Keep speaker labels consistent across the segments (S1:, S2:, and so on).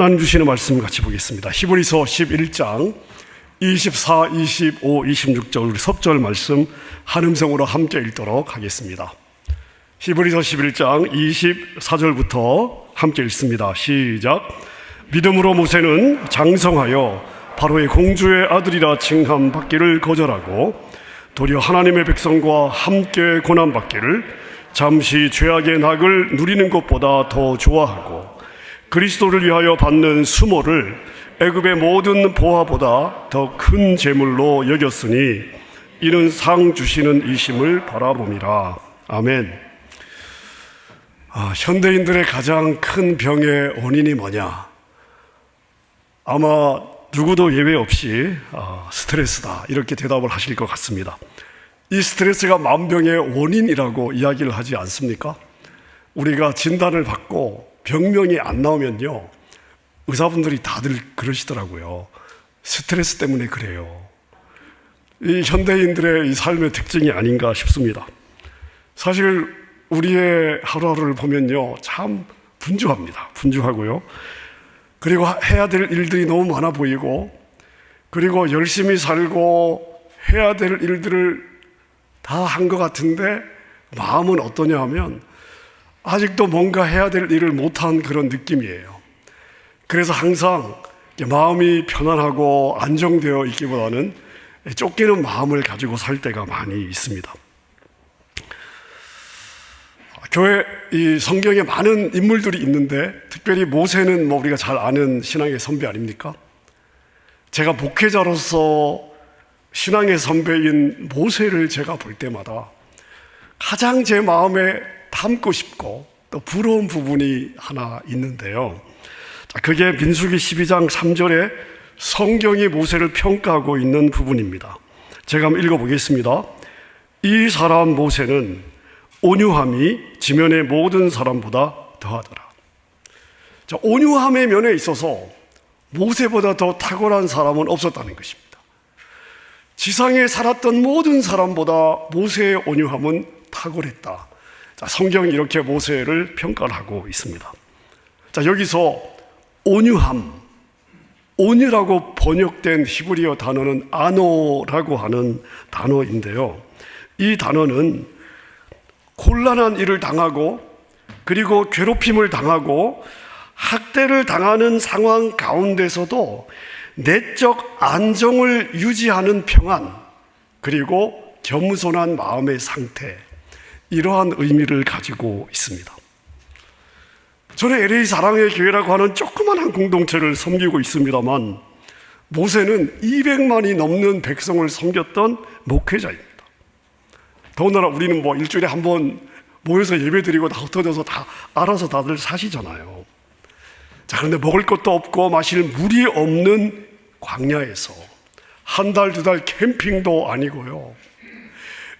S1: 하나님 주시는 말씀 같이 보겠습니다. 히브리서 11장 24, 25, 26절 우리 섭절 말씀 한 음성으로 함께 읽도록 하겠습니다. 히브리서 11장 24절부터 함께 읽습니다. 시작. 믿음으로 모세는 장성하여 바로의 공주의 아들이라 칭함받기를 거절하고 도리어 하나님의 백성과 함께 고난받기를 잠시 죄악의 낙을 누리는 것보다 더 좋아하고 그리스도를 위하여 받는 수모를 애굽의 모든 보화보다 더 큰 재물로 여겼으니 이는 상 주시는 이심을 바라봄이라. 아멘. 현대인들의 가장 큰 병의 원인이 뭐냐? 아마 누구도 예외 없이 스트레스다 이렇게 대답을 하실 것 같습니다. 이 스트레스가 만병의 원인이라고 이야기를 하지 않습니까? 우리가 진단을 받고 병명이 안 나오면요, 의사분들이 다들 그러시더라고요. 스트레스 때문에 그래요. 이 현대인들의 이 삶의 특징이 아닌가 싶습니다. 사실 우리의 하루하루를 보면요, 참 분주합니다. 분주하고요. 그리고 해야 될 일들이 너무 많아 보이고, 그리고 열심히 살고 해야 될 일들을 다 한 것 같은데 마음은 어떠냐 하면 아직도 뭔가 해야 될 일을 못한 그런 느낌이에요. 그래서 항상 마음이 편안하고 안정되어 있기보다는 쫓기는 마음을 가지고 살 때가 많이 있습니다. 교회 이 성경에 많은 인물들이 있는데 특별히 모세는 우리가 잘 아는 신앙의 선배 아닙니까? 제가 목회자로서 신앙의 선배인 모세를 제가 볼 때마다 가장 제 마음에 담고 싶고 또 부러운 부분이 하나 있는데요. 그게 민수기 12장 3절에 성경이 모세를 평가하고 있는 부분입니다. 제가 한번 읽어보겠습니다. 이 사람 모세는 온유함이 지면의 모든 사람보다 더하더라. 온유함의 면에 있어서 모세보다 더 탁월한 사람은 없었다는 것입니다. 지상에 살았던 모든 사람보다 모세의 온유함은 탁월했다. 성경이 이렇게 모세를 평가를 하고 있습니다. 여기서 온유함, 온유라고 번역된 히브리어 단어는 아노라고 하는 단어인데요. 이 단어는 곤란한 일을 당하고 그리고 괴롭힘을 당하고 학대를 당하는 상황 가운데서도 내적 안정을 유지하는 평안, 그리고 겸손한 마음의 상태, 이러한 의미를 가지고 있습니다. 저는 LA 사랑의 교회라고 하는 조그만한 공동체를 섬기고 있습니다만 모세는 200만이 넘는 백성을 섬겼던 목회자입니다. 더군다나 우리는 일주일에 한 번 모여서 예배드리고 다 흩어져서 다 알아서 다들 사시잖아요. 그런데 먹을 것도 없고 마실 물이 없는 광야에서 한 달, 두 달 캠핑도 아니고요,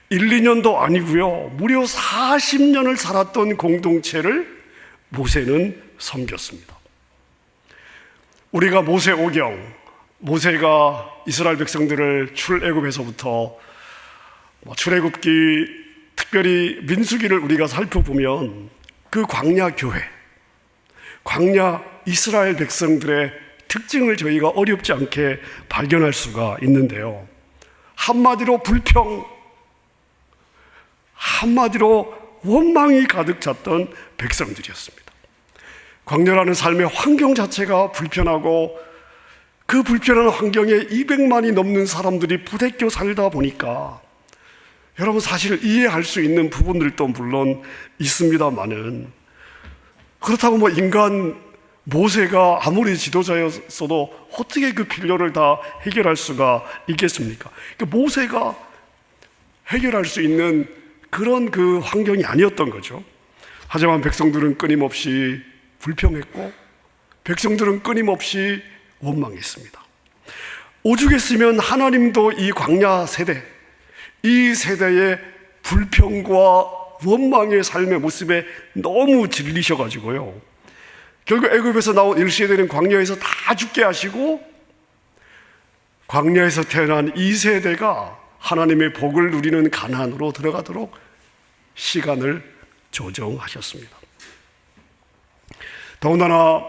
S1: 1, 2년도 아니고요, 무려 40년을 살았던 공동체를 모세는 섬겼습니다. 우리가 모세오경, 모세가 이스라엘 백성들을 출애굽에서부터 출애굽기, 특별히 민수기를 우리가 살펴보면 그 광야 교회, 광야 이스라엘 백성들의 특징을 저희가 어렵지 않게 발견할 수가 있는데요. 한마디로 불평, 한마디로 원망이 가득 찼던 백성들이었습니다. 광야라는 삶의 환경 자체가 불편하고 그 불편한 환경에 200만이 넘는 사람들이 부대껴 살다 보니까 여러분 사실 이해할 수 있는 부분들도 물론 있습니다만은, 그렇다고 인간 모세가 아무리 지도자였어도 어떻게 그 필요를 다 해결할 수가 있겠습니까? 모세가 해결할 수 있는 그런 그 환경이 아니었던 거죠. 하지만 백성들은 끊임없이 불평했고 백성들은 끊임없이 원망했습니다. 오죽했으면 하나님도 이 광야 세대, 이 세대의 불평과 원망의 삶의 모습에 너무 질리셔가지고요, 결국 애굽에서 나온 1세대는 광야에서 다 죽게 하시고 광야에서 태어난 2세대가 하나님의 복을 누리는 가나안으로 들어가도록 시간을 조정하셨습니다. 더군다나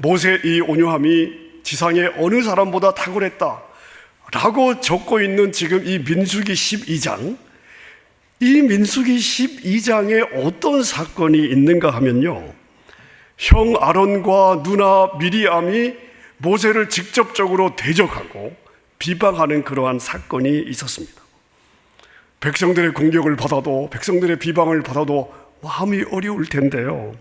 S1: 모세의 이 온유함이 지상의 어느 사람보다 탁월했다 라고 적고 있는 지금 이 민수기 12장, 이 민수기 12장에 어떤 사건이 있는가 하면요, 형 아론과 누나 미리암이 모세를 직접적으로 대적하고 비방하는 그러한 사건이 있었습니다. 백성들의 공격을 받아도, 백성들의 비방을 받아도 마음이 어려울 텐데요,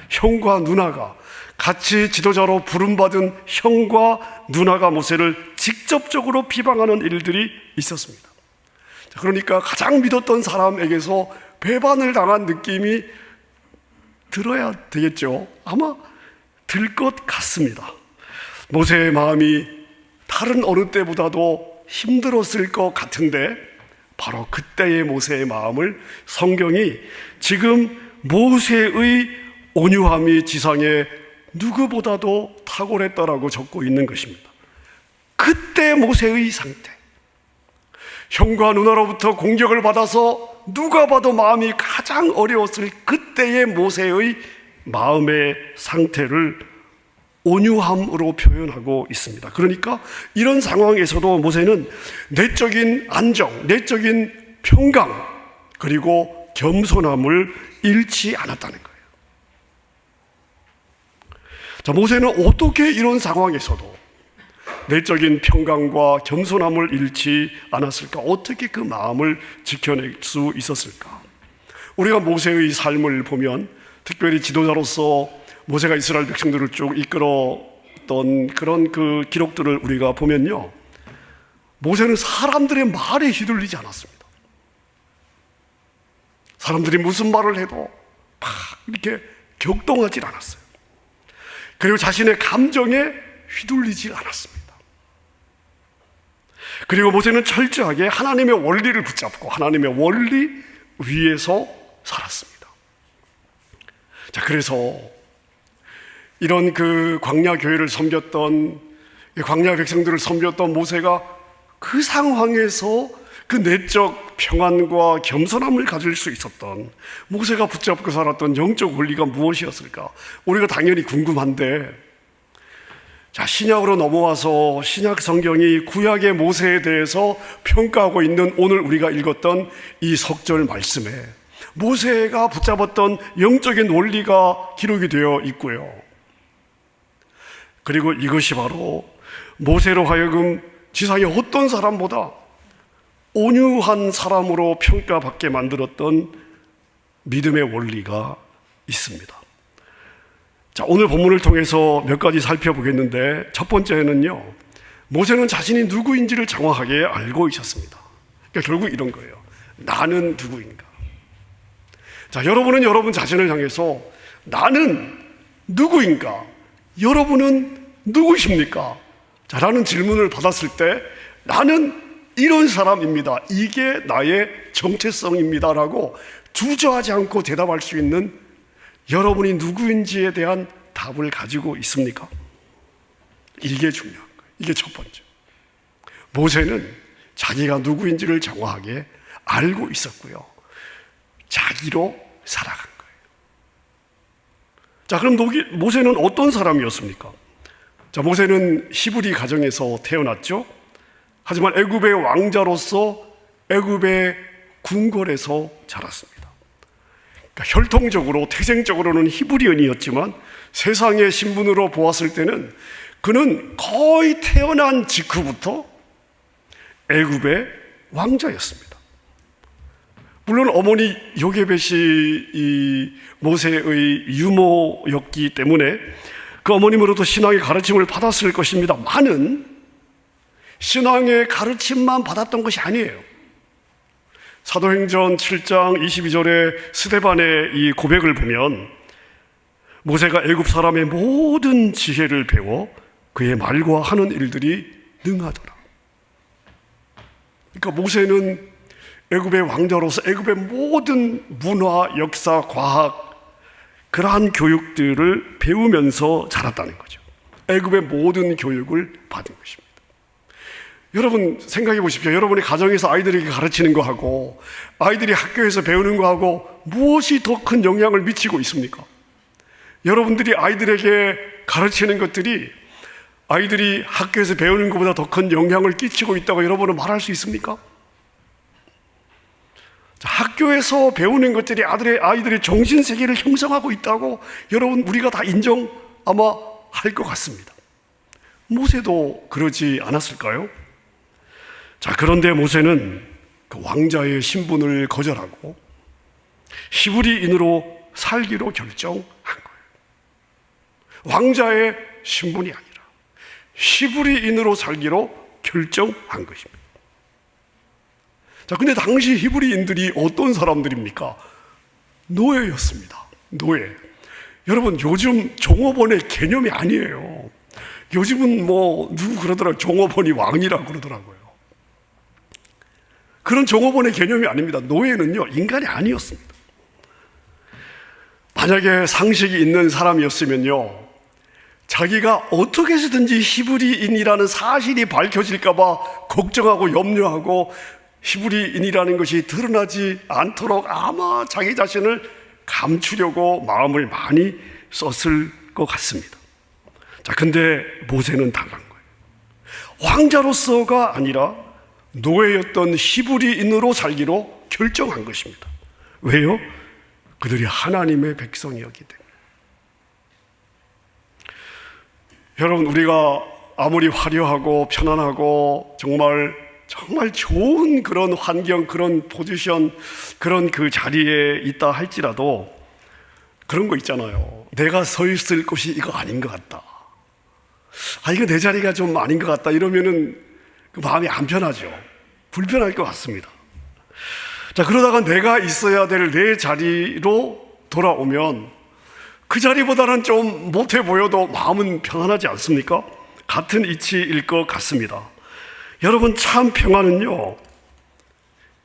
S1: 형과 누나가 같이 지도자로 부름받은 형과 누나가 모세를 직접적으로 비방하는 일들이 있었습니다. 그러니까 가장 믿었던 사람에게서 배반을 당한 느낌이 들어야 되겠죠. 아마 들 것 같습니다. 모세의 마음이 다른 어느 때보다도 힘들었을 것 같은데, 바로 그때의 모세의 마음을 성경이 지금 모세의 온유함이 지상에 누구보다도 탁월했다라고 적고 있는 것입니다. 그때 모세의 상태, 형과 누나로부터 공격을 받아서 누가 봐도 마음이 가장 어려웠을 그때의 모세의 마음의 상태를 온유함으로 표현하고 있습니다. 그러니까 이런 상황에서도 모세는 내적인 안정, 내적인 평강, 그리고 겸손함을 잃지 않았다는 거예요. 자, 모세는 어떻게 이런 상황에서도 내적인 평강과 겸손함을 잃지 않았을까? 어떻게 그 마음을 지켜낼 수 있었을까? 우리가 모세의 삶을 보면, 특별히 지도자로서 모세가 이스라엘 백성들을 쭉 이끌었던 그런 그 기록들을 우리가 보면요, 모세는 사람들의 말에 휘둘리지 않았습니다. 사람들이 무슨 말을 해도 막 이렇게 격동하지 않았어요. 그리고 자신의 감정에 휘둘리지 않았습니다. 그리고 모세는 철저하게 하나님의 원리를 붙잡고 하나님의 원리 위에서 살았습니다. 자, 그래서 이런 그 광야 교회를 섬겼던, 광야 백성들을 섬겼던 모세가 그 상황에서 그 내적 평안과 겸손함을 가질 수 있었던, 모세가 붙잡고 살았던 영적 원리가 무엇이었을까? 우리가 당연히 궁금한데, 자, 신약으로 넘어와서 신약 성경이 구약의 모세에 대해서 평가하고 있는 오늘 우리가 읽었던 이 석절 말씀에 모세가 붙잡았던 영적인 원리가 기록이 되어 있고요. 그리고 이것이 바로 모세로 하여금 지상의 어떤 사람보다 온유한 사람으로 평가받게 만들었던 믿음의 원리가 있습니다. 자, 오늘 본문을 통해서 몇 가지 살펴보겠는데, 첫 번째는요, 모세는 자신이 누구인지를 정확하게 알고 있었습니다. 그러니까 결국 이런 거예요. 나는 누구인가? 자, 여러분은 여러분 자신을 향해서 나는 누구인가? 여러분은 누구십니까? 자, 라는 질문을 받았을 때 나는 이런 사람입니다, 이게 나의 정체성입니다 라고 주저하지 않고 대답할 수 있는 여러분이 누구인지에 대한 답을 가지고 있습니까? 이게 중요한 거예요. 이게 첫 번째. 모세는 자기가 누구인지를 정확하게 알고 있었고요, 자기로 살아간 거예요. 자, 그럼 모세는 어떤 사람이었습니까? 자, 모세는 히브리 가정에서 태어났죠. 하지만 애굽의 왕자로서 애굽의 궁궐에서 자랐습니다. 그러니까 혈통적으로, 태생적으로는 히브리언이었지만 세상의 신분으로 보았을 때는 그는 거의 태어난 직후부터 애굽의 왕자였습니다. 물론 어머니 요게벳이 이 모세의 유모였기 때문에 그 어머님으로부터 신앙의 가르침을 받았을 것입니다. 많은 신앙의 가르침만 받았던 것이 아니에요. 사도행전 7장 22절에 스데반의 이 고백을 보면 모세가 애굽 사람의 모든 지혜를 배워 그의 말과 하는 일들이 능하더라. 그러니까 모세는 애굽의 왕자로서 애굽의 모든 문화, 역사, 과학, 그러한 교육들을 배우면서 자랐다는 거죠. 애굽의 모든 교육을 받은 것입니다. 여러분 생각해 보십시오. 여러분이 가정에서 아이들에게 가르치는 거하고 아이들이 학교에서 배우는 거하고 무엇이 더 큰 영향을 미치고 있습니까? 여러분들이 아이들에게 가르치는 것들이 아이들이 학교에서 배우는 것보다 더 큰 영향을 끼치고 있다고 여러분은 말할 수 있습니까? 학교에서 배우는 것들이 아이들의 정신세계를 형성하고 있다고 여러분 우리가 다 인정 아마 할 것 같습니다. 모세도 그러지 않았을까요? 자, 그런데 모세는 그 왕자의 신분을 거절하고 히브리인으로 살기로 결정한 거예요. 왕자의 신분이 아니라 히브리인으로 살기로 결정한 것입니다. 자, 근데 당시 히브리인들이 어떤 사람들입니까? 노예였습니다. 노예. 여러분, 요즘 종업원의 개념이 아니에요. 요즘은 누구 그러더라고요. 종업원이 왕이라고 그러더라고요. 그런 종업원의 개념이 아닙니다. 노예는요, 인간이 아니었습니다. 만약에 상식이 있는 사람이었으면요, 자기가 어떻게 해서든지 히브리인이라는 사실이 밝혀질까봐 걱정하고 염려하고 히브리인이라는 것이 드러나지 않도록 아마 자기 자신을 감추려고 마음을 많이 썼을 것 같습니다. 자, 근데 모세는 달란 거예요. 왕자로서가 아니라 노예였던 히브리인으로 살기로 결정한 것입니다. 왜요? 그들이 하나님의 백성이었기 때문에. 여러분, 우리가 아무리 화려하고 편안하고 정말 좋은 그런 환경, 그런 포지션, 그런 그 자리에 있다 할지라도 그런 거 있잖아요. 내가 서 있을 곳이 이거 아닌 것 같다. 이거 내 자리가 좀 아닌 것 같다. 이러면은 그 마음이 안 편하죠. 불편할 것 같습니다. 자, 그러다가 내가 있어야 될 내 자리로 돌아오면 그 자리보다는 좀 못해 보여도 마음은 평안하지 않습니까? 같은 이치일 것 같습니다. 여러분, 참 평안은요,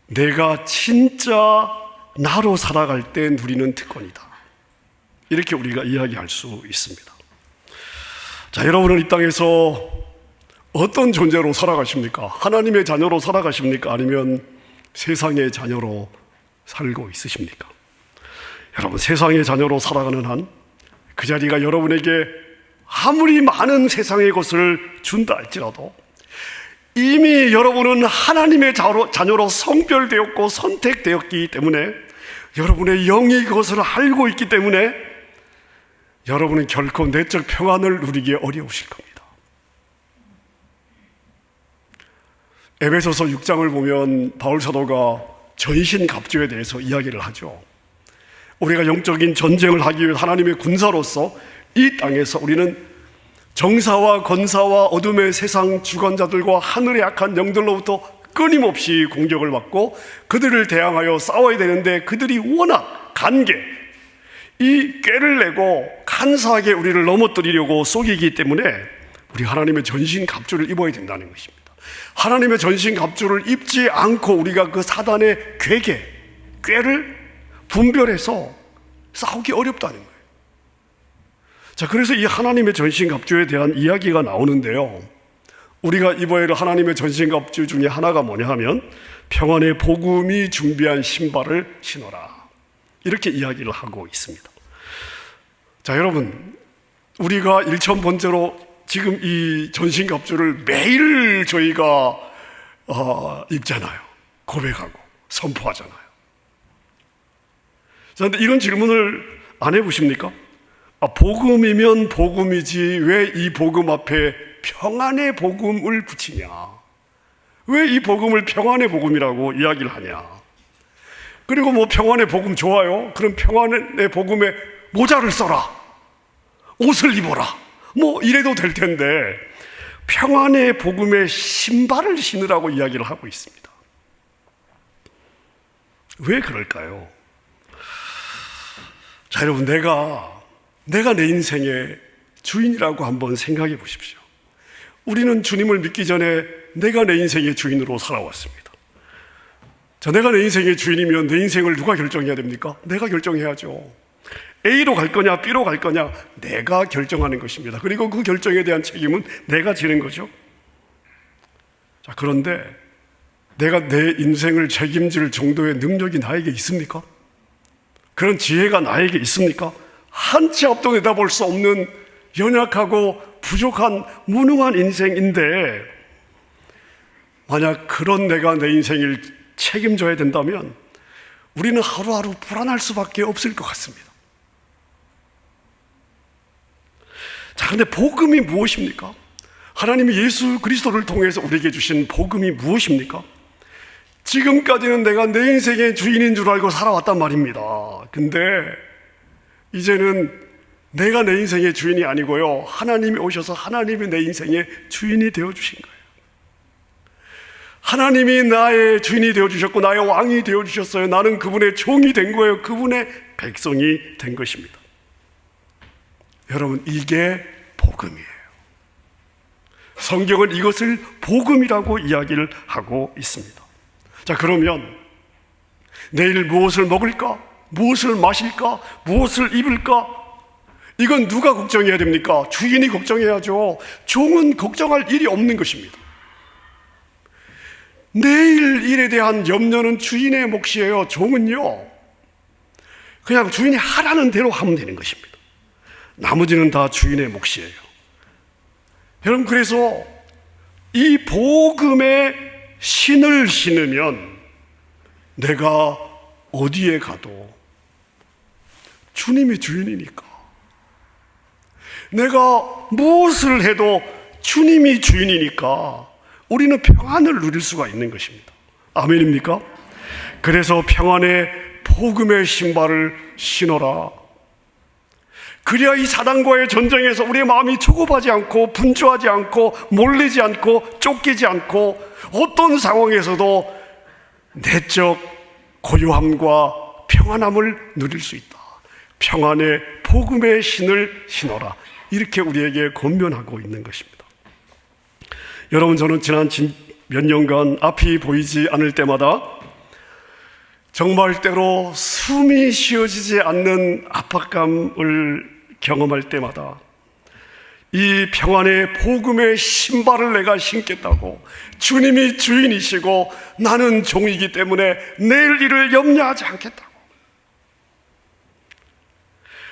S1: 내가 진짜 나로 살아갈 때 누리는 특권이다. 이렇게 우리가 이야기할 수 있습니다. 자, 여러분은 이 땅에서 어떤 존재로 살아가십니까? 하나님의 자녀로 살아가십니까? 아니면 세상의 자녀로 살고 있으십니까? 여러분, 세상의 자녀로 살아가는 한 그 자리가 여러분에게 아무리 많은 세상의 것을 준다 할지라도 이미 여러분은 하나님의 자녀로 성별되었고 선택되었기 때문에 여러분의 영이 그것을 알고 있기 때문에 여러분은 결코 내적 평안을 누리기 어려우실 겁니다. 에베소서 6장을 보면 바울 사도가 전신갑주에 대해서 이야기를 하죠. 우리가 영적인 전쟁을 하기 위해 하나님의 군사로서 이 땅에서 우리는 정사와 권사와 어둠의 세상 주관자들과 하늘의 악한 영들로부터 끊임없이 공격을 받고 그들을 대항하여 싸워야 되는데 그들이 워낙 이 꾀를 내고 간사하게 우리를 넘어뜨리려고 속이기 때문에 우리 하나님의 전신갑주를 입어야 된다는 것입니다. 하나님의 전신갑주를 입지 않고 우리가 그 사단의 꾀를 분별해서 싸우기 어렵다는 거예요. 자, 그래서 이 하나님의 전신갑주에 대한 이야기가 나오는데요, 우리가 입어야 할 하나님의 전신갑주 중에 하나가 뭐냐 하면 평안의 복음이 준비한 신발을 신어라, 이렇게 이야기를 하고 있습니다. 자, 여러분, 우리가 일천번째로 지금 이 전신갑주를 매일 저희가 입잖아요. 고백하고 선포하잖아요. 자, 근데 이런 질문을 안 해보십니까? 복음이면 복음이지 왜 이 복음 앞에 평안의 복음을 붙이냐? 왜 이 복음을 평안의 복음이라고 이야기를 하냐? 그리고 평안의 복음 좋아요. 그럼 평안의 복음에 모자를 써라, 옷을 입어라, 이래도 될 텐데 평안의 복음에 신발을 신으라고 이야기를 하고 있습니다. 왜 그럴까요? 자, 여러분, 내가 내 인생의 주인이라고 한번 생각해 보십시오. 우리는 주님을 믿기 전에 내가 내 인생의 주인으로 살아왔습니다. 자, 내가 내 인생의 주인이면 내 인생을 누가 결정해야 됩니까? 내가 결정해야죠. A로 갈 거냐 B로 갈 거냐 내가 결정하는 것입니다. 그리고 그 결정에 대한 책임은 내가 지는 거죠. 자, 그런데 내가 내 인생을 책임질 정도의 능력이 나에게 있습니까? 그런 지혜가 나에게 있습니까? 한 치 앞도 내다볼 수 없는 연약하고 부족한 무능한 인생인데, 만약 그런 내가 내 인생을 책임져야 된다면 우리는 하루하루 불안할 수밖에 없을 것 같습니다. 자, 그런데 복음이 무엇입니까? 하나님이 예수 그리스도를 통해서 우리에게 주신 복음이 무엇입니까? 지금까지는 내가 내 인생의 주인인 줄 알고 살아왔단 말입니다. 근데 이제는 내가 내 인생의 주인이 아니고요, 하나님이 오셔서 하나님이 내 인생의 주인이 되어주신 거예요. 하나님이 나의 주인이 되어주셨고 나의 왕이 되어주셨어요. 나는 그분의 종이 된 거예요. 그분의 백성이 된 것입니다. 여러분, 이게 복음이에요. 성경은 이것을 복음이라고 이야기를 하고 있습니다. 자, 그러면 내일 무엇을 먹을까? 무엇을 마실까? 무엇을 입을까? 이건 누가 걱정해야 됩니까? 주인이 걱정해야죠. 종은 걱정할 일이 없는 것입니다. 내일 일에 대한 염려는 주인의 몫이에요. 종은요, 그냥 주인이 하라는 대로 하면 되는 것입니다. 나머지는 다 주인의 몫이에요. 여러분, 그래서 이 복음의 신을 신으면 내가 어디에 가도 주님이 주인이니까, 내가 무엇을 해도 주님이 주인이니까 우리는 평안을 누릴 수가 있는 것입니다. 아멘입니까? 그래서 평안의 복음의 신발을 신어라. 그래야 이 사단과의 전쟁에서 우리의 마음이 조급하지 않고 분주하지 않고 몰리지 않고 쫓기지 않고 어떤 상황에서도 내적 고요함과 평안함을 누릴 수 있다. 평안의 복음의 신을 신어라. 이렇게 우리에게 권면하고 있는 것입니다. 여러분, 저는 지난 몇 년간 앞이 보이지 않을 때마다 정말 때로 숨이 쉬어지지 않는 압박감을 경험할 때마다 이 평안의 복음의 신발을 내가 신겠다고, 주님이 주인이시고 나는 종이기 때문에 내일 일을 염려하지 않겠다고,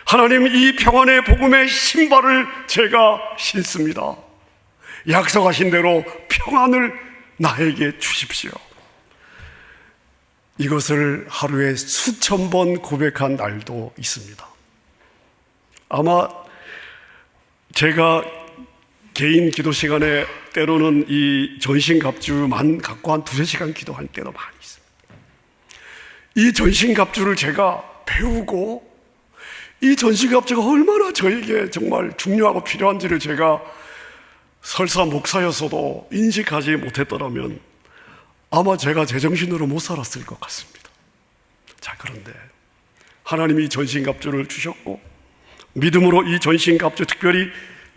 S1: 하나님, 이 평안의 복음의 신발을 제가 신습니다. 약속하신 대로 평안을 나에게 주십시오. 이것을 하루에 수천 번 고백한 날도 있습니다. 아마 제가 개인 기도 시간에 때로는 이 전신갑주만 갖고 한 2-3시간 기도할 때도 많이 있습니다. 이 전신갑주를 제가 배우고 이 전신갑주가 얼마나 저에게 정말 중요하고 필요한지를 제가 설사 목사였어도 인식하지 못했더라면 아마 제가 제정신으로 못 살았을 것 같습니다. 자, 그런데 하나님이 전신갑주를 주셨고 믿음으로 이 전신갑주, 특별히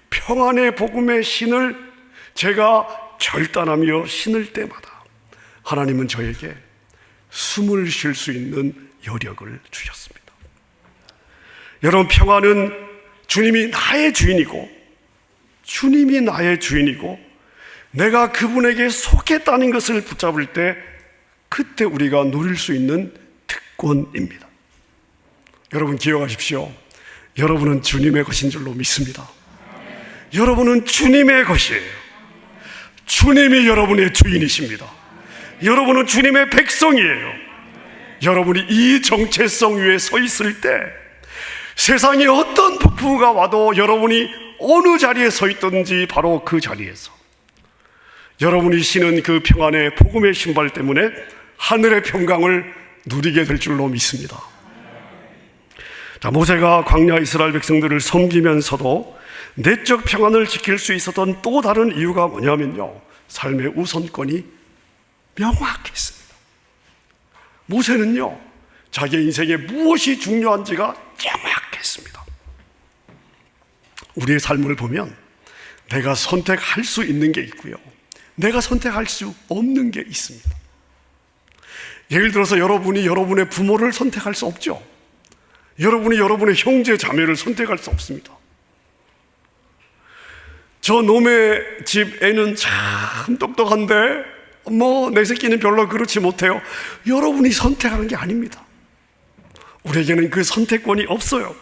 S1: 평안의 복음의 신을 제가 결단하며 신을 때마다 하나님은 저에게 숨을 쉴 수 있는 여력을 주셨습니다. 여러분, 평안은 주님이 나의 주인이고 주님이 나의 주인이고 내가 그분에게 속했다는 것을 붙잡을 때 그때 우리가 누릴 수 있는 특권입니다. 여러분, 기억하십시오. 여러분은 주님의 것인 줄로 믿습니다. 여러분은 주님의 것이에요. 주님이 여러분의 주인이십니다. 여러분은 주님의 백성이에요. 여러분이 이 정체성 위에 서 있을 때 세상에 어떤 폭풍우가 와도 여러분이 어느 자리에 서 있든지 바로 그 자리에서 여러분이 신은 그 평안의 복음의 신발 때문에 하늘의 평강을 누리게 될 줄로 믿습니다. 자, 모세가 광야 이스라엘 백성들을 섬기면서도 내적 평안을 지킬 수 있었던 또 다른 이유가 뭐냐면요, 삶의 우선권이 명확했습니다. 모세는요, 자기 인생에 무엇이 중요한지가 명확했습니다. 우리의 삶을 보면 내가 선택할 수 있는 게 있고요, 내가 선택할 수 없는 게 있습니다. 예를 들어서 여러분이 여러분의 부모를 선택할 수 없죠. 여러분이 여러분의 형제 자매를 선택할 수 없습니다. 저 놈의 집 애는 참 똑똑한데 내 새끼는 별로 그렇지 못해요. 여러분이 선택하는 게 아닙니다. 우리에게는 그 선택권이 없어요.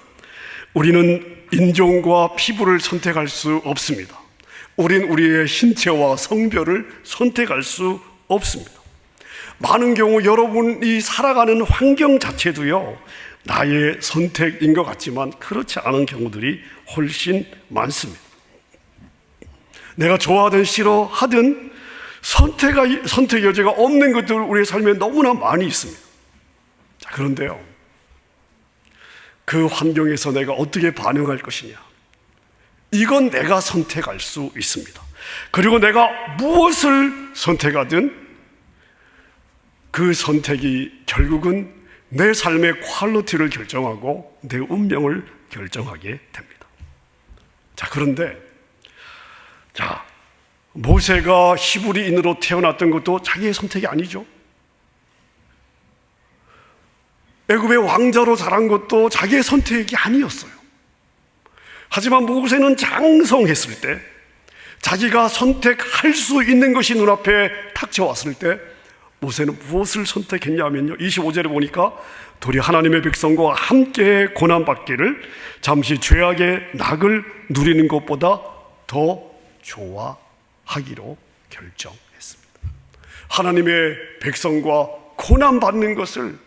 S1: 우리는 인종과 피부를 선택할 수 없습니다. 우린 우리의 신체와 성별을 선택할 수 없습니다. 많은 경우 여러분이 살아가는 환경 자체도요, 나의 선택인 것 같지만 그렇지 않은 경우들이 훨씬 많습니다. 내가 좋아하든 싫어하든 선택 여지가 없는 것들 우리의 삶에 너무나 많이 있습니다. 자, 그런데요, 그 환경에서 내가 어떻게 반응할 것이냐, 이건 내가 선택할 수 있습니다. 그리고 내가 무엇을 선택하든 그 선택이 결국은 내 삶의 퀄리티를 결정하고 내 운명을 결정하게 됩니다. 자, 그런데 모세가 히브리인으로 태어났던 것도 자기의 선택이 아니죠. 애굽의 왕자로 자란 것도 자기의 선택이 아니었어요. 하지만 모세는 장성했을 때, 자기가 선택할 수 있는 것이 눈앞에 닥쳐왔을 때 모세는 무엇을 선택했냐면요, 25절에 보니까 도리 하나님의 백성과 함께 고난받기를 잠시 죄악의 낙을 누리는 것보다 더 좋아하기로 결정했습니다. 하나님의 백성과 고난받는 것을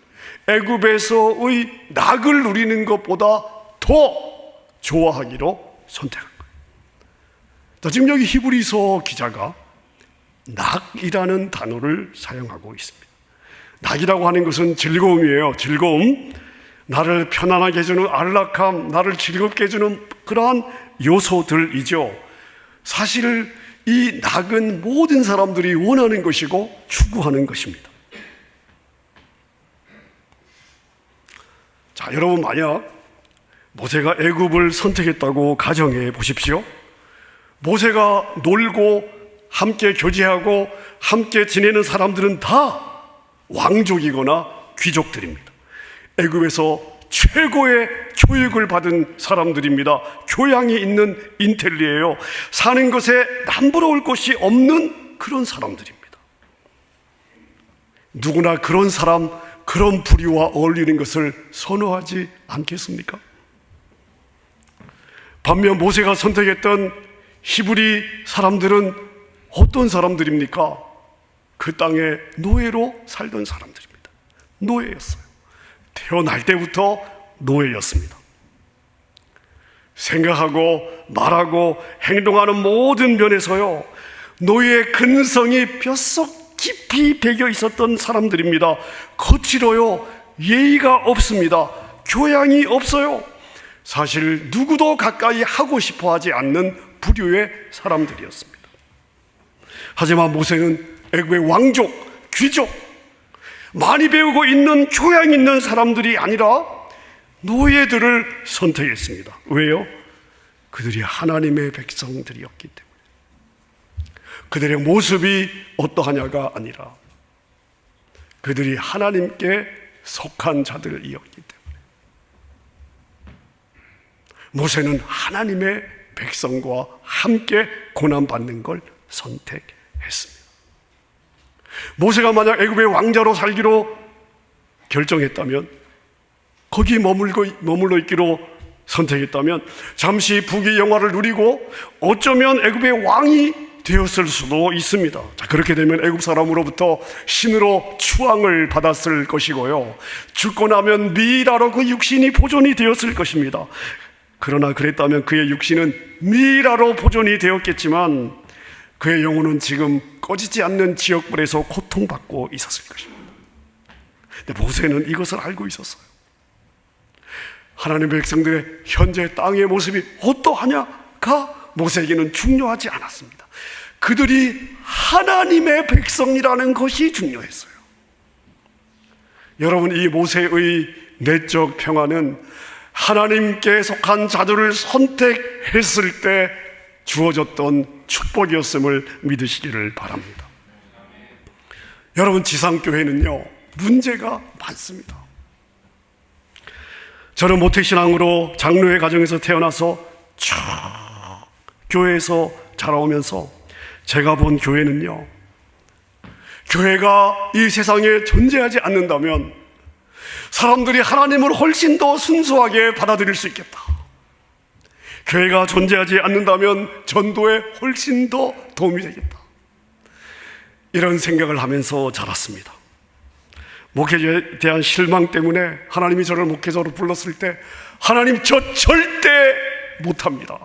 S1: 애굽에서의 낙을 누리는 것보다 더 좋아하기로 선택한 거예요. 자, 지금 여기 히브리서 기자가 낙이라는 단어를 사용하고 있습니다. 낙이라고 하는 것은 즐거움이에요. 즐거움, 나를 편안하게 해주는 안락함, 나를 즐겁게 해주는 그러한 요소들이죠. 사실 이 낙은 모든 사람들이 원하는 것이고 추구하는 것입니다. 자, 여러분, 만약 모세가 애굽을 선택했다고 가정해 보십시오. 모세가 놀고 함께 교제하고 함께 지내는 사람들은 다 왕족이거나 귀족들입니다. 애굽에서 최고의 교육을 받은 사람들입니다. 교양이 있는 인텔리예요. 사는 것에 남부러울 것이 없는 그런 사람들입니다. 누구나 그런 사람, 그런 부류와 어울리는 것을 선호하지 않겠습니까? 반면 모세가 선택했던 히브리 사람들은 어떤 사람들입니까? 그 땅에 노예로 살던 사람들입니다. 노예였어요. 태어날 때부터 노예였습니다. 생각하고 말하고 행동하는 모든 면에서요, 노예의 근성이 뼛속 깊이 배겨 있었던 사람들입니다. 거칠어요. 예의가 없습니다. 교양이 없어요. 사실 누구도 가까이 하고 싶어 하지 않는 부류의 사람들이었습니다. 하지만 모세는 애굽의 왕족, 귀족, 많이 배우고 있는 교양 있는 사람들이 아니라 노예들을 선택했습니다. 왜요? 그들이 하나님의 백성들이었기 때문에. 그들의 모습이 어떠하냐가 아니라 그들이 하나님께 속한 자들이었기 때문에. 모세는 하나님의 백성과 함께 고난받는 걸 선택했습니다. 모세가 만약 애굽의 왕자로 살기로 결정했다면, 거기 머물러 있기로 선택했다면 잠시 부귀 영화를 누리고 어쩌면 애굽의 왕이 되었을 수도 있습니다. 자, 그렇게 되면 애굽 사람으로부터 신으로 추앙을 받았을 것이고요, 죽고 나면 미이라로 그 육신이 보존이 되었을 것입니다. 그러나 그랬다면 그의 육신은 미이라로 보존이 되었겠지만 그의 영혼은 지금 꺼지지 않는 지옥불에서 고통받고 있었을 것입니다. 근데 모세는 이것을 알고 있었어요. 하나님의 백성들의 현재 땅의 모습이 어떠하냐가 모세에게는 중요하지 않았습니다. 그들이 하나님의 백성이라는 것이 중요했어요. 여러분, 이 모세의 내적 평안은 하나님께 속한 자들을 선택했을 때 주어졌던 축복이었음을 믿으시기를 바랍니다. 여러분, 지상교회는요, 문제가 많습니다. 저는 모태신앙으로 장로의 가정에서 태어나서 쭉 교회에서 자라오면서 제가 본 교회는요, 교회가 이 세상에 존재하지 않는다면 사람들이 하나님을 훨씬 더 순수하게 받아들일 수 있겠다. 교회가 존재하지 않는다면 전도에 훨씬 더 도움이 되겠다. 이런 생각을 하면서 자랐습니다. 목회자에 대한 실망 때문에 하나님이 저를 목회자로 불렀을 때 하나님, 저 절대 못합니다.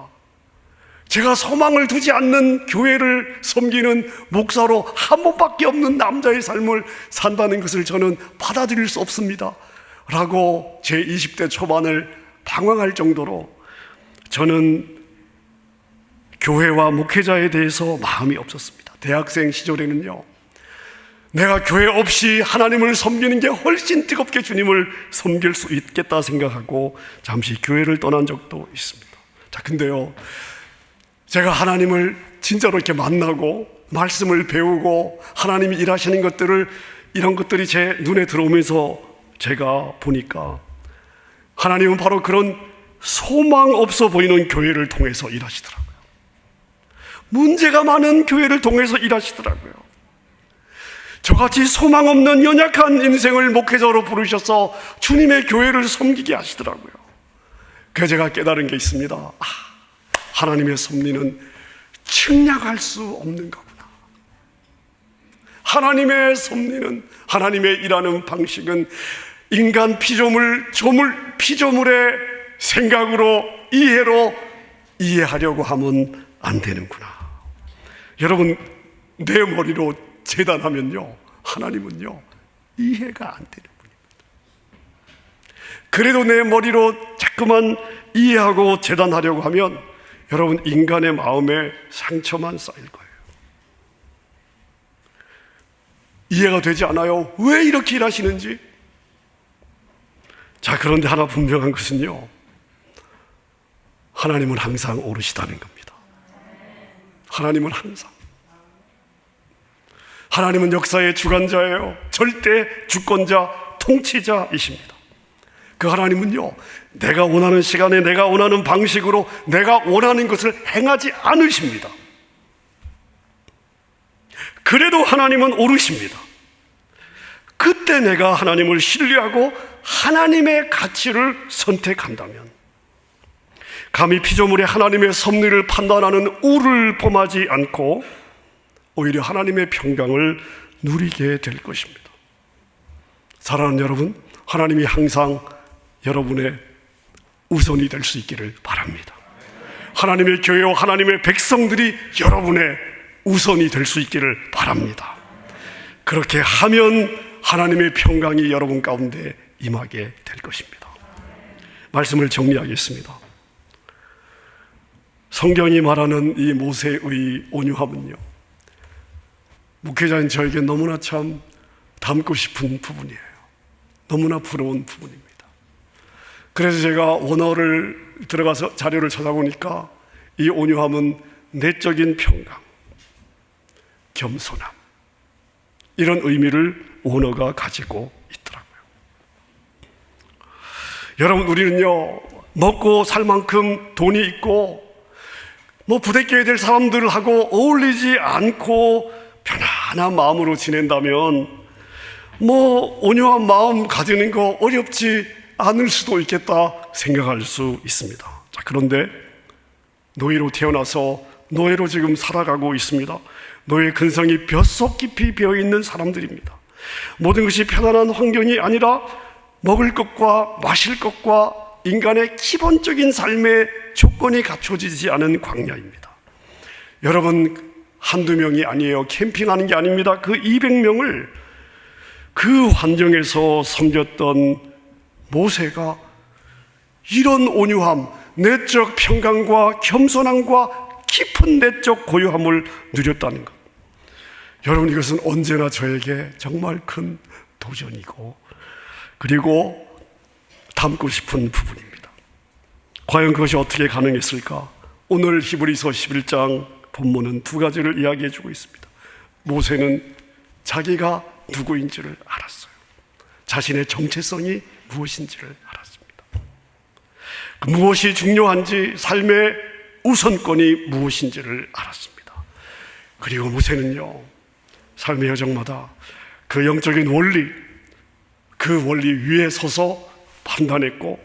S1: 제가 소망을 두지 않는 교회를 섬기는 목사로 한 번밖에 없는 남자의 삶을 산다는 것을 저는 받아들일 수 없습니다 라고 제 20대 초반을 방황할 정도로 저는 교회와 목회자에 대해서 마음이 없었습니다. 대학생 시절에는요, 내가 교회 없이 하나님을 섬기는 게 훨씬 뜨겁게 주님을 섬길 수 있겠다 생각하고 잠시 교회를 떠난 적도 있습니다. 자, 근데요, 제가 하나님을 진짜로 이렇게 만나고 말씀을 배우고 하나님이 일하시는 것들을, 이런 것들이 제 눈에 들어오면서 제가 보니까 하나님은 바로 그런 소망 없어 보이는 교회를 통해서 일하시더라고요. 문제가 많은 교회를 통해서 일하시더라고요. 저같이 소망 없는 연약한 인생을 목회자로 부르셔서 주님의 교회를 섬기게 하시더라고요. 그래서 제가 깨달은 게 있습니다. 하나님의 섭리는 측량할 수 없는 거구나. 하나님의 섭리는, 하나님의 일하는 방식은 인간 피조물의 생각으로, 이해로 이해하려고 하면 안 되는구나. 여러분, 내 머리로 재단하면요, 하나님은요, 이해가 안 되는 분입니다. 그래도 내 머리로 자꾸만 이해하고 재단하려고 하면 여러분, 인간의 마음에 상처만 쌓일 거예요. 이해가 되지 않아요. 왜 이렇게 일하시는지. 자, 그런데 하나 분명한 것은요, 하나님은 항상 오르시다는 겁니다. 하나님은 항상. 하나님은 역사의 주관자예요. 절대 주권자, 통치자이십니다. 그 하나님은요, 내가 원하는 시간에 내가 원하는 방식으로 내가 원하는 것을 행하지 않으십니다. 그래도 하나님은 오르십니다. 그때 내가 하나님을 신뢰하고 하나님의 가치를 선택한다면, 감히 피조물의 하나님의 섭리를 판단하는 우를 범하지 않고 오히려 하나님의 평강을 누리게 될 것입니다. 사랑하는 여러분, 하나님이 항상 여러분의 우선이 될 수 있기를 바랍니다. 하나님의 교회와 하나님의 백성들이 여러분의 우선이 될 수 있기를 바랍니다. 그렇게 하면 하나님의 평강이 여러분 가운데 임하게 될 것입니다. 말씀을 정리하겠습니다. 성경이 말하는 이 모세의 온유함은요, 목회자인 저에게 너무나 참 닮고 싶은 부분이에요. 너무나 부러운 부분입니다. 그래서 제가 원어를 들어가서 자료를 찾아보니까 이 온유함은 내적인 평강, 겸손함, 이런 의미를 원어가 가지고 있더라고요. 여러분, 우리는요, 먹고 살 만큼 돈이 있고 부대껴야 될 사람들하고 어울리지 않고 편안한 마음으로 지낸다면 온유한 마음 가지는 거 어렵지 않을 수도 있겠다 생각할 수 있습니다. 자, 그런데 노예로 태어나서 노예로 지금 살아가고 있습니다. 노예 근성이 뼛속 깊이 배어있는 사람들입니다. 모든 것이 편안한 환경이 아니라 먹을 것과 마실 것과 인간의 기본적인 삶의 조건이 갖춰지지 않은 광야입니다. 여러분, 한두 명이 아니에요. 캠핑하는 게 아닙니다. 그 200명을 그 환경에서 섬겼던 모세가 이런 온유함, 내적 평강과 겸손함과 깊은 내적 고요함을 누렸다는 것. 여러분, 이것은 언제나 저에게 정말 큰 도전이고, 그리고 닮고 싶은 부분입니다. 과연 그것이 어떻게 가능했을까? 오늘 히브리서 11장 본문은 두 가지를 이야기해 주고 있습니다. 모세는 자기가 누구인지를 알았어요. 자신의 정체성이 무엇인지를 알았습니다. 무엇이 중요한지, 삶의 우선권이 무엇인지를 알았습니다. 그리고 모세는요, 삶의 여정마다 그 영적인 원리, 그 원리 위에 서서 판단했고,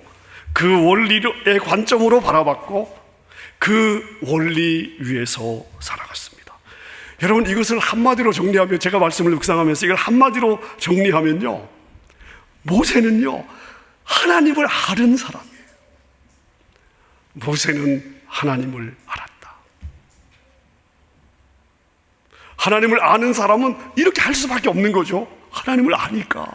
S1: 그 원리의 관점으로 바라봤고, 그 원리 위에서 살아갔습니다. 여러분, 이것을 한마디로 정리하면, 제가 말씀을 묵상하면서 이걸 한마디로 정리하면요, 모세는요 하나님을 아는 사람이에요. 모세는 하나님을 알았다. 하나님을 아는 사람은 이렇게 할 수밖에 없는 거죠. 하나님을 아니까.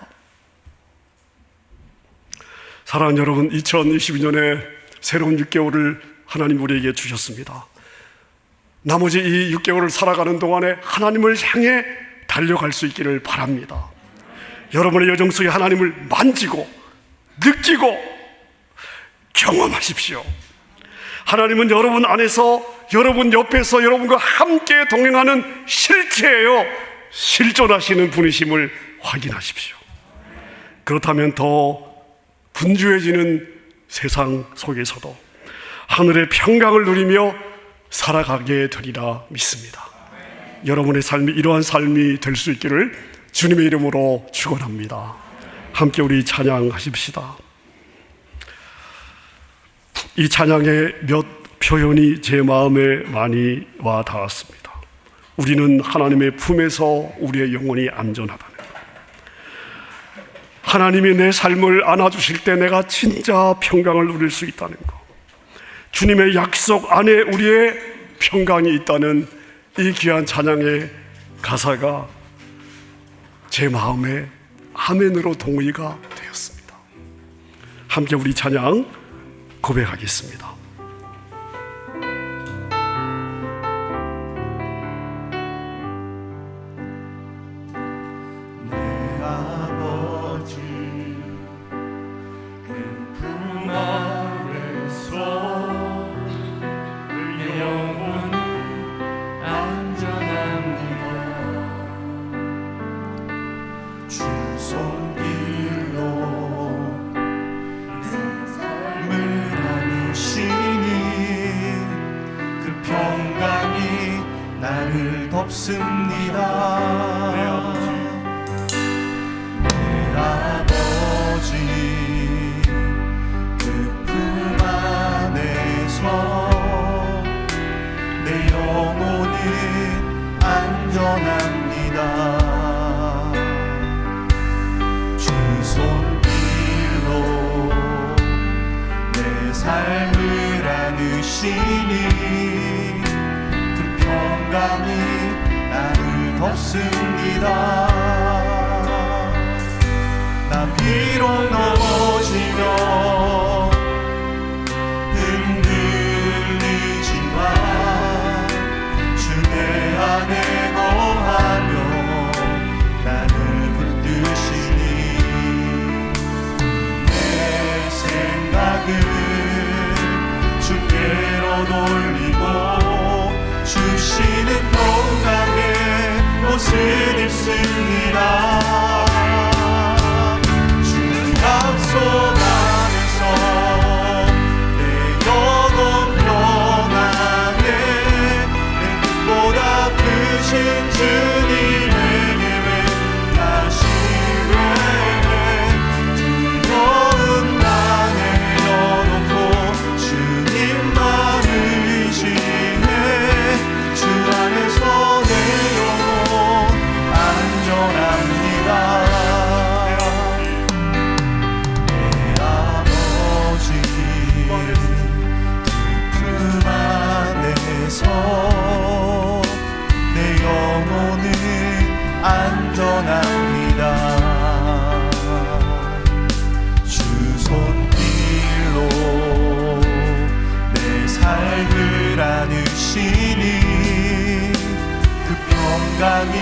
S1: 사랑하는 여러분, 2022년에 새로운 6개월을 하나님 우리에게 주셨습니다. 나머지 이 6개월을 살아가는 동안에 하나님을 향해 달려갈 수 있기를 바랍니다. 여러분의 여정 속에 하나님을 만지고 느끼고 경험하십시오. 하나님은 여러분 안에서, 여러분 옆에서 여러분과 함께 동행하는 실체예요. 실존하시는 분이심을 확인하십시오. 그렇다면 더 분주해지는 세상 속에서도 하늘의 평강을 누리며 살아가게 되리라 믿습니다. 여러분의 삶이 이러한 삶이 될 수 있기를 주님의 이름으로 축원합니다. 함께 우리 찬양하십시다. 이 찬양의 몇 표현이 제 마음에 많이 와 닿았습니다. 우리는 하나님의 품에서 우리의 영혼이 안전하다는 것, 하나님이 내 삶을 안아주실 때 내가 진짜 평강을 누릴 수 있다는 것, 주님의 약속 안에 우리의 평강이 있다는 이 귀한 찬양의 가사가 제 마음에 아멘으로 동의가 되었습니다. 함께 우리 찬양 고백하겠습니다.
S2: 내 아버지 그 품 안에서 내 영혼은 안전합니다. 주 손길로 내 삶을 안으시니 그 평강이 나를 덮습니다. 내 아버지 그 품 안에서 내 영혼은 안전합니다. 주 손길로 내 삶을 안으시니 그 평강이 나를 덮습니다. 나 비록 넘어지며 흔들리지만 주 내 안에 거하며 나를 붙드시니 내 생각을 주께로 돌리고 주시는 평강의 옷을 입습니다. 약속 안에서 내 영혼 평안에 내 뜻보다 크신 주님에게 나시되 두려움 나 내려놓고 주님만 의지해 주 안에서 내 영혼 안전합니다. 내 영혼은 안전합니다. 주 손길로 내 삶을 안으시니 그 평강이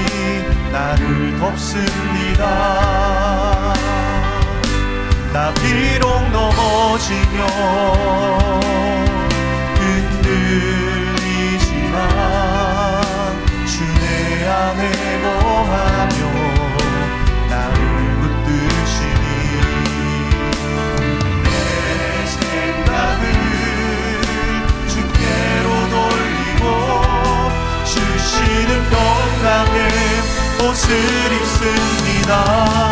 S2: 나를 덮습니다. 나 비록 넘어지며 흔들리지만 주 내 안에 거하며 나를 붙드시니 내 생각을 주께로 돌리고 주시는 평강의 옷을 입습니다.